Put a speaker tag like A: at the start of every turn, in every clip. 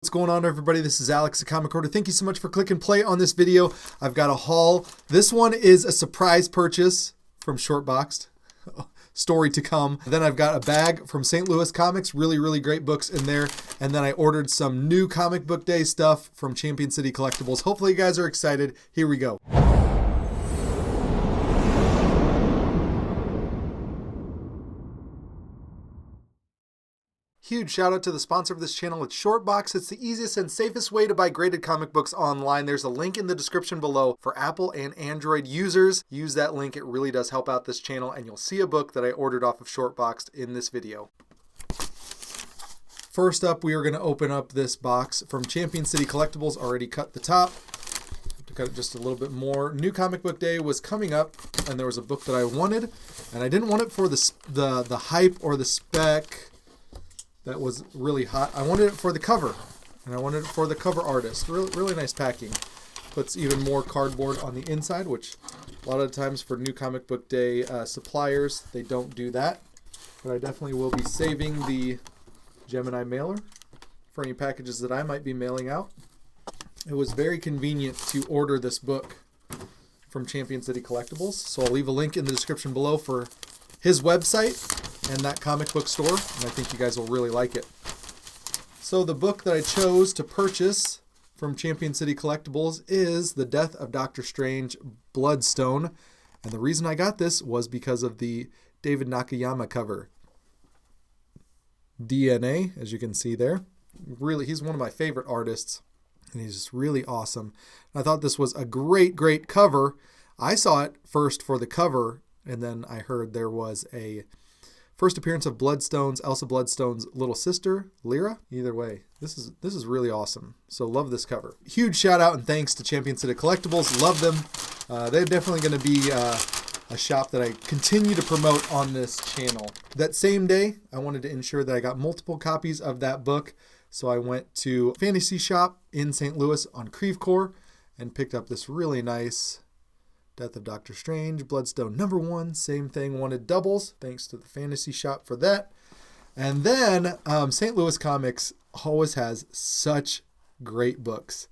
A: What's going on, everybody? This is Alex, the Comic Hoarder. Thank you so much for clicking play on this video. I've got a haul. This one is a surprise purchase from Shortbox Story to come. Then I've got a bag from St. Louis Comics. Really great books in there. And then I ordered some new comic book day stuff from Champion City Collectibles. Hopefully you guys are excited. Here we go. Huge shout out to the sponsor of this channel. It's Shortbox. It's the easiest and safest way to buy graded comic books online. There's a link in the description below for Apple and Android users. Use that link. It really does help out this channel, and you'll see a book that I ordered off of Shortbox in this video. First up, we are going to open up this box from Champion City Collectibles. Already cut the top. Have to cut it just a little bit more. New Comic Book Day was coming up, and there was a book that I wanted, and I didn't want it for the hype or the spec that was really hot. I wanted it for the cover, and I wanted it for the cover artist. Really nice packing. Puts even more cardboard on the inside, which a lot of times for New Comic Book Day suppliers, they don't do that. But I definitely will be saving the Gemini mailer for any packages that I might be mailing out. It was very convenient to order this book from Champion City Collectibles, so I'll leave a link in the description below for his website and that comic book store, and I think you guys will really like it. So the book that I chose to purchase from Champion City Collectibles is The Death of Dr. Strange Bloodstone, and the reason I got this was because of the David Nakayama cover. DNA, as you can see there. Really, he's one of my favorite artists, and he's just really awesome. I thought this was a great cover. I saw it first for the cover, and then I heard there was a first appearance of Bloodstone's, Elsa Bloodstone's little sister, Lyra. Either way, this is really awesome. So love this cover. Huge shout out and thanks to Champion City Collectibles. Love them. They're definitely going to be a shop that I continue to promote on this channel. That same day, I wanted to ensure that I got multiple copies of that book. So I went to a fantasy shop in St. Louis on Creve Coeur and picked up this really nice Death of Dr. Strange, Bloodstone #1, same thing, wanted doubles, thanks to the fantasy shop for that. And then St. Louis Comics always has such great books.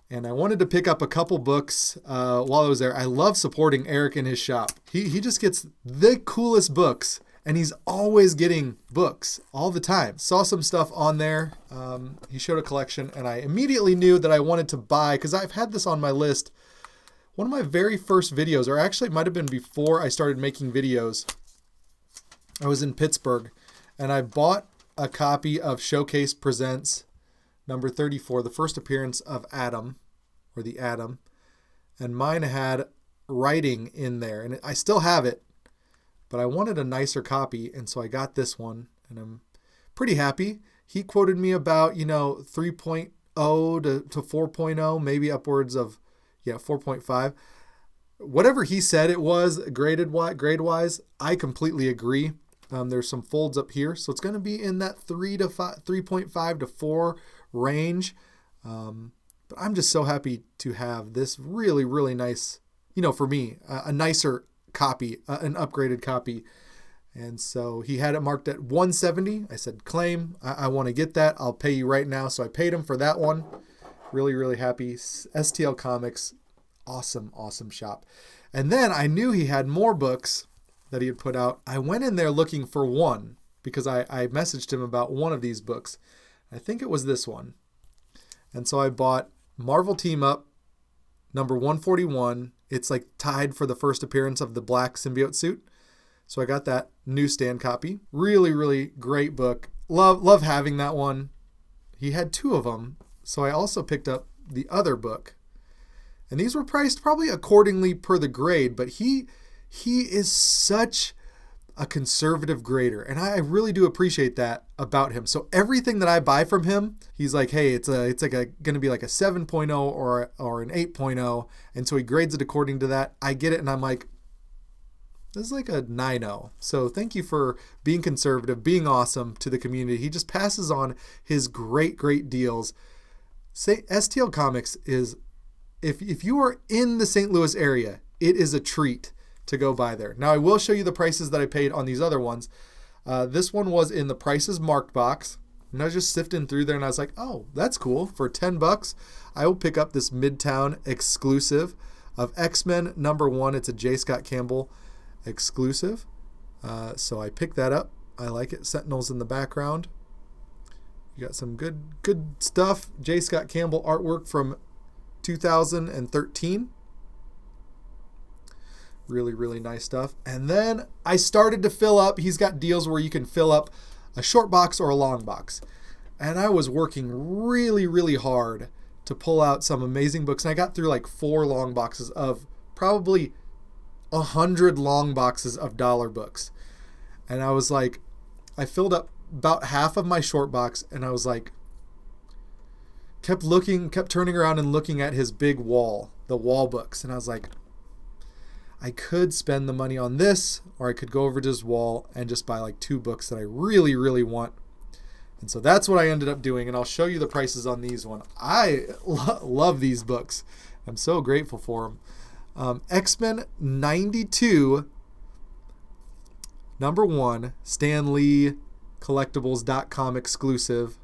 A: And I wanted to pick up a couple books while I was there. I love supporting Eric in his shop. He just gets the coolest books, and he's always getting books all the time. Saw some stuff on there. He showed a collection, and I immediately knew that I wanted to buy, because I've had this on my list. One of my very first videos, or actually it might have been before I started making videos, I was in Pittsburgh, and I bought a copy of Showcase Presents number 34, the first appearance of Adam, or the Atom, and mine had writing in there, and I still have it, but I wanted a nicer copy, and so I got this one, and I'm pretty happy. He quoted me about, 3.0 to 4.0, maybe upwards of 4.5. Whatever he said it was grade-wise, I completely agree. There's some folds up here, so it's going to be in that 3.5 to 4 range. But I'm just so happy to have this really nice, for me, a nicer copy, an upgraded copy. And so he had it marked at $170. I said, claim, I want to get that. I'll pay you right now. So I paid him for that one. Really happy. STL Comics, awesome shop. And then I knew he had more books that he had put out. I went in there looking for one because I messaged him about one of these books. I think it was this one. And so I bought Marvel Team Up number 141. It's like tied for the first appearance of the black symbiote suit. So I got that newsstand copy. Really great book. Love having that one. He had two of them. So I also picked up the other book. And these were priced probably accordingly per the grade, but he is such a conservative grader, and I really do appreciate that about him. So everything that I buy from him, he's like, hey, it's gonna be like a 7.0 or an 8.0, and so he grades it according to that. I get it, and I'm like, this is like a 9.0. So thank you for being conservative, being awesome to the community. He just passes on his great deals. STL Comics is, if you are in the St. Louis area, it is a treat to go by there. Now I will show you the prices that I paid on these other ones. This one was in the prices marked box. And I was just sifting through there, and I was like, oh, that's cool. For $10, I will pick up this Midtown exclusive of X-Men #1. It's a J. Scott Campbell exclusive. So I picked that up. I like it. Sentinels in the background. You got some good stuff. J. Scott Campbell artwork from 2013. Really, really nice stuff. And then I started to fill up. He's got deals where you can fill up a short box or a long box. And I was working really, really hard to pull out some amazing books. And I got through like 4 long boxes of probably 100 long boxes of dollar books. And I was like, I filled up about half of my short box, and I was like, kept turning around and looking at his big wall, the wall books. And I was like, I could spend the money on this, or I could go over to his wall and just buy like 2 books that I really, really want. And so that's what I ended up doing, and I'll show you the prices on these one. I love these books. I'm so grateful for them. X-Men 92, #1, Stan Lee, Collectibles.com exclusive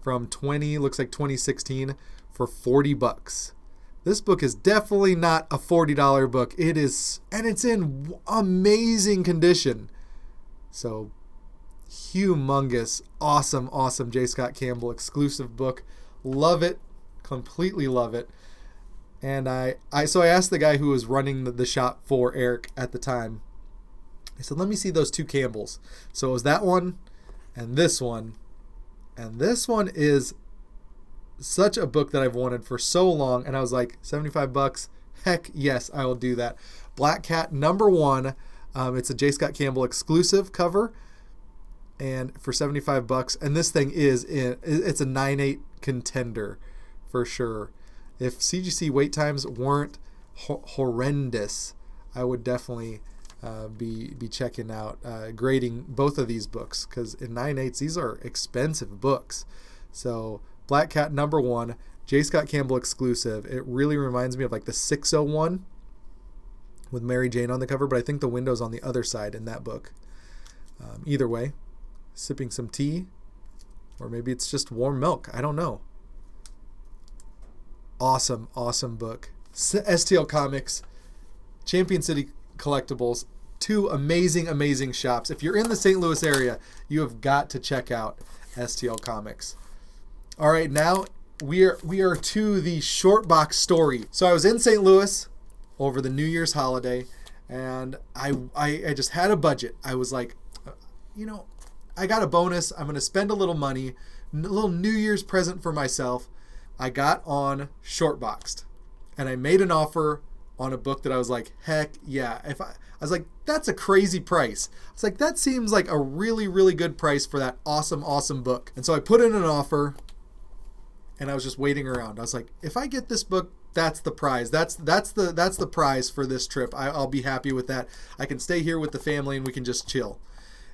A: from 2016 for $40. This book is definitely not a $40 book. It is, and it's in amazing condition. So humongous, awesome J. Scott Campbell exclusive book. Love it, completely love it. And I asked the guy who was running the shop for Eric at the time. I said, let me see those 2 Campbells. So it was that one and this one. And this one is such a book that I've wanted for so long. And I was like, $75? Heck yes, I will do that. Black Cat #1. It's a J. Scott Campbell exclusive cover. And for $75. And this thing it's a 9.8 contender for sure. If CGC wait times weren't horrendous, I would definitely be checking out grading both of these books, because in 9.8s these are expensive books. So Black Cat #1, J. Scott Campbell exclusive. It really reminds me of like the 601 with Mary Jane on the cover, but I think the window's on the other side in that book. Either way, sipping some tea, or maybe it's just warm milk. I don't know. Awesome book. STL Comics, Champion City Collectibles, 2 amazing shops. If you're in the St. Louis area, you have got to check out STL Comics. All right, now we are to the Shortbox Story. So I was in St. Louis over the New Year's holiday, and I just had a budget. I was like, I got a bonus. I'm going to spend a little money, a little New Year's present for myself. I got on Shortboxed, and I made an offer on a book that I was like, heck yeah. I was like, that's a crazy price. I was like, that seems like a really, really good price for that awesome book. And so I put in an offer, and I was just waiting around. I was like, if I get this book, that's the prize. That's the prize for this trip. I'll be happy with that. I can stay here with the family, and we can just chill.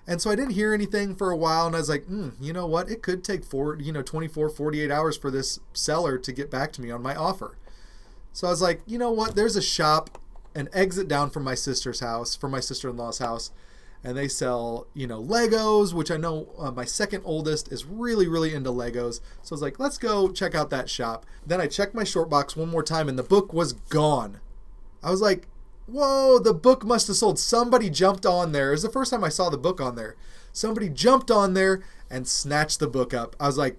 A: And so I didn't hear anything for a while, and I was like, you know what? It could take 24, 48 hours for this seller to get back to me on my offer. So I was like, you know what? There's a shop an exit down from my sister's house, from my sister-in-law's house, and they sell, Legos, which I know my second oldest is really, really into Legos. So I was like, let's go check out that shop. Then I checked my short box one more time, and the book was gone. I was like, whoa, the book must have sold. Somebody jumped on there. It was the first time I saw the book on there. Somebody jumped on there and snatched the book up. I was like,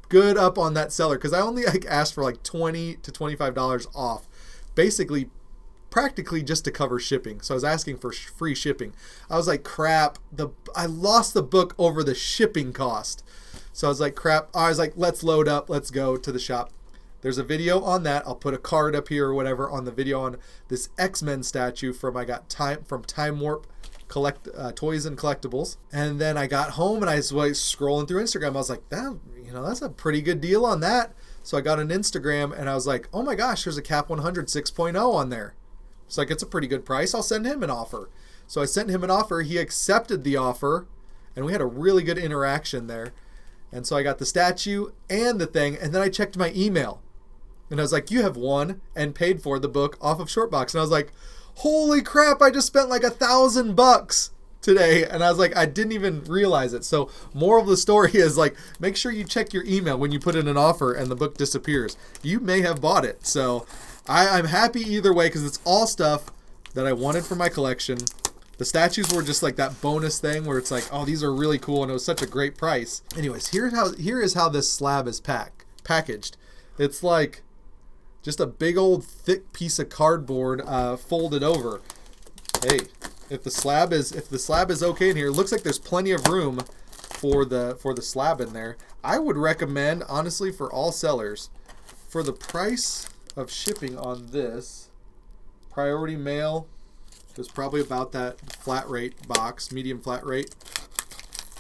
A: good up on that seller, because I only asked for like $20 to $25 off, basically practically just to cover shipping. So I was asking for free shipping. I was like, crap, I lost the book over the shipping cost. So I was like, crap. I was like, let's load up, let's go to the shop. There's a video on that. I'll put a card up here or whatever on the video on this X-Men statue from Time Warp Toys and Collectibles. And then I got home and I was like scrolling through Instagram. I was like, that's a pretty good deal on that. So I got an Instagram and I was like, oh my gosh, there's a Cap 100 6.0 on there. It's like, it's a pretty good price. I'll send him an offer. So I sent him an offer. He accepted the offer, and we had a really good interaction there. And so I got the statue and the thing, and then I checked my email. And I was like, you have won and paid for the book off of Shortbox. And I was like, holy crap, I just spent like $1,000. today, and I was like, I didn't even realize it. So moral of the story is, like, make sure you check your email when you put in an offer and the book disappears. You may have bought it. So I'm happy either way because it's all stuff that I wanted for my collection. The statues were just like that bonus thing where it's like, oh, these are really cool, and it was such a great price. Anyways, here is how this slab is packaged. It's like just a big old thick piece of cardboard folded over. Hey, if the slab is okay in here, it looks like there's plenty of room for the slab in there. I would recommend, honestly, for all sellers, for the price of shipping on this, priority mail was probably about that flat rate box, medium flat rate.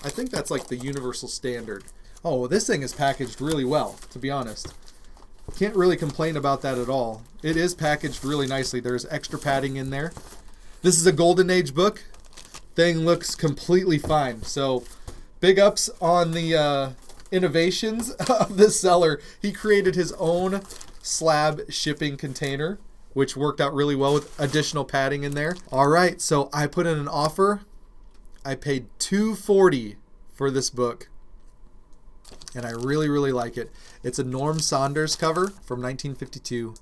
A: I think that's like the universal standard. Oh, well, this thing is packaged really well, to be honest. Can't really complain about that at all. It is packaged really nicely. There's extra padding in there. This is a Golden Age book. Thing looks completely fine. So big ups on the innovations of this seller. He created his own slab shipping container, which worked out really well with additional padding in there. All right, so I put in an offer. I paid $240 for this book, and I really, really like it. It's a Norm Saunders cover from 1952.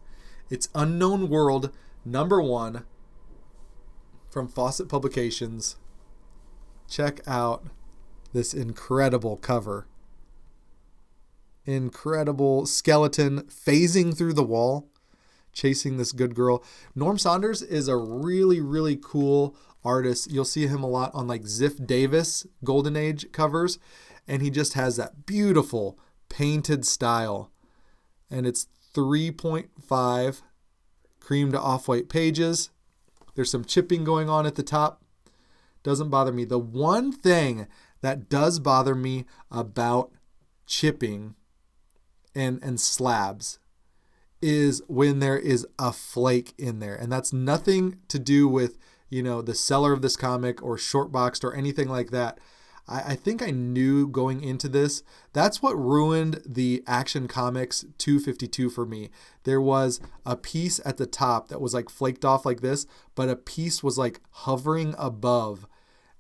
A: It's Unknown World #1 from Fawcett Publications. Check out this incredible cover. Incredible skeleton phasing through the wall, chasing this good girl. Norm Saunders is a really, really cool artist. You'll see him a lot on like Ziff Davis Golden Age covers, and he just has that beautiful painted style. And it's 3.5 cream to off-white pages. There's some chipping going on at the top. Doesn't bother me. The one thing that does bother me about chipping and slabs is when there is a flake in there. And that's nothing to do with, the seller of this comic or Shortboxed or anything like that. I think I knew going into this. That's what ruined the Action Comics 252 for me. There was a piece at the top that was like flaked off like this, but a piece was like hovering above.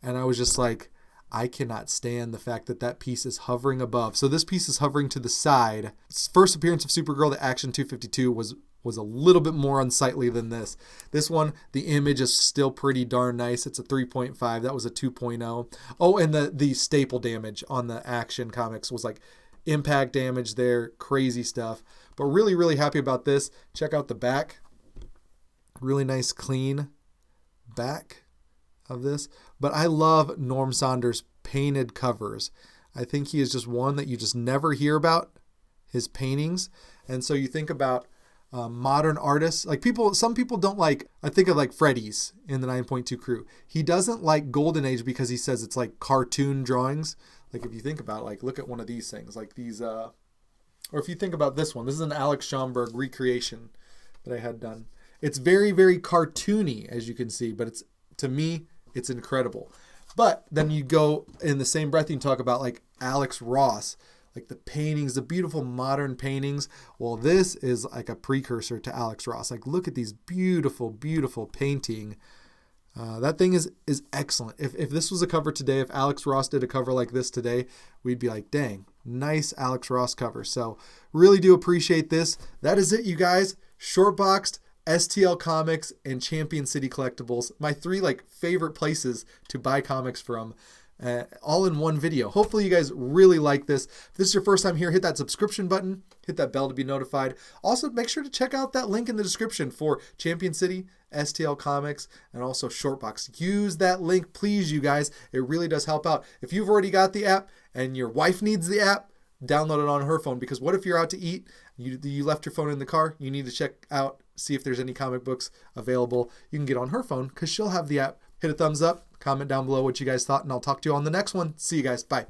A: And I was just like, I cannot stand the fact that that piece is hovering above. So this piece is hovering to the side. First appearance of Supergirl, the Action 252, was a little bit more unsightly than this. This one, the image is still pretty darn nice. It's a 3.5. That was a 2.0. Oh, and the staple damage on the Action Comics was like impact damage there. Crazy stuff. But really, really happy about this. Check out the back. Really nice, clean back of this. But I love Norm Saunders' painted covers. I think he is just one that you just never hear about, his paintings. And so you think about modern artists, like some people don't like, I think of like Freddy's in the 9.2 crew. He doesn't like Golden Age because he says it's like cartoon drawings. Like if you think about, like, look at one of these things, like these, or if you think about this one, this is an Alex Schomburg recreation that I had done. It's very, very cartoony, as you can see, but to me, it's incredible. But then you go in the same breath, you can talk about like Alex Ross, like the paintings, the beautiful modern paintings. Well, this is like a precursor to Alex Ross. Like, look at these beautiful, beautiful painting. That thing is excellent. If this was a cover today, if Alex Ross did a cover like this today, we'd be like, dang, nice Alex Ross cover. So really do appreciate this. That is it, you guys. Shortboxed, STL Comics, and Champion City Collectibles. My 3 favorite places to buy comics from. All in one video. Hopefully you guys really like this. If this is your first time here, hit that subscription button, hit that bell to be notified. Also, make sure to check out that link in the description for Champion City, STL Comics, and also Shortbox. Use that link, please, you guys. It really does help out. If you've already got the app and your wife needs the app, download it on her phone, because what if you're out to eat, you left your phone in the car, you need to check out, see if there's any comic books available. You can get on her phone because she'll have the app. Hit a thumbs up, comment down below what you guys thought, and I'll talk to you on the next one. See you guys. Bye.